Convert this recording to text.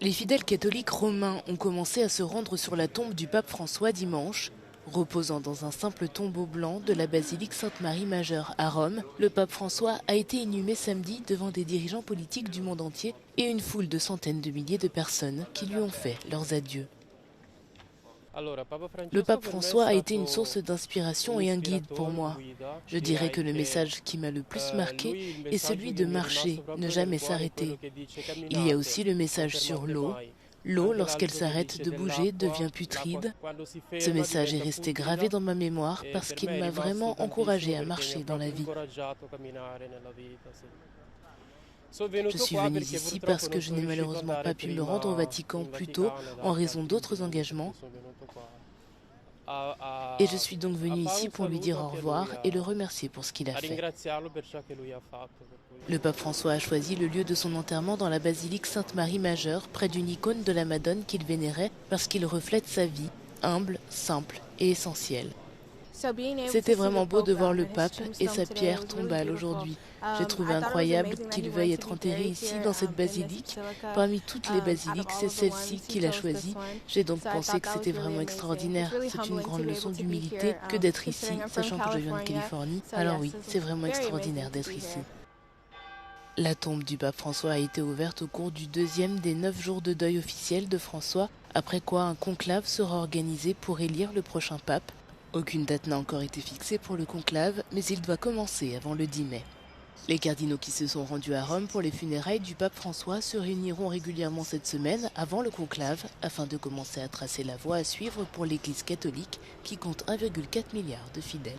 Les fidèles catholiques romains ont commencé à se rendre sur la tombe du pape François dimanche. Reposant dans un simple tombeau blanc de la basilique Sainte-Marie-Majeure à Rome, le pape François a été inhumé samedi devant des dirigeants politiques du monde entier et une foule de centaines de milliers de personnes qui lui ont fait leurs adieux. Le pape François a été une source d'inspiration et un guide pour moi. Je dirais que le message qui m'a le plus marqué est celui de marcher, ne jamais s'arrêter. Il y a aussi le message sur l'eau. L'eau, lorsqu'elle s'arrête de bouger, devient putride. Ce message est resté gravé dans ma mémoire parce qu'il m'a vraiment encouragé à marcher dans la vie. Je suis venue ici parce que je n'ai malheureusement pas pu me rendre au Vatican plus tôt en raison d'autres engagements. Et je suis donc venue ici pour lui dire au revoir et le remercier pour ce qu'il a fait. Le pape François a choisi le lieu de son enterrement dans la basilique Sainte-Marie-Majeure, près d'une icône de la Madone qu'il vénérait parce qu'il reflète sa vie, humble, simple et essentielle. C'était vraiment beau de voir le pape et sa pierre tombale aujourd'hui. J'ai trouvé incroyable qu'il veuille être enterré ici, dans cette basilique. Parmi toutes les basiliques, c'est celle-ci qu'il a choisie. J'ai donc pensé que c'était vraiment extraordinaire. C'est une grande leçon d'humilité que d'être ici, sachant que je viens de Californie. Alors oui, c'est vraiment extraordinaire d'être ici. La tombe du pape François a été ouverte au cours du deuxième des 9 jours de deuil officiel de François, après quoi un conclave sera organisé pour élire le prochain pape. Aucune date n'a encore été fixée pour le conclave, mais il doit commencer avant le 10 mai. Les cardinaux qui se sont rendus à Rome pour les funérailles du pape François se réuniront régulièrement cette semaine avant le conclave afin de commencer à tracer la voie à suivre pour l'Église catholique qui compte 1,4 milliard de fidèles.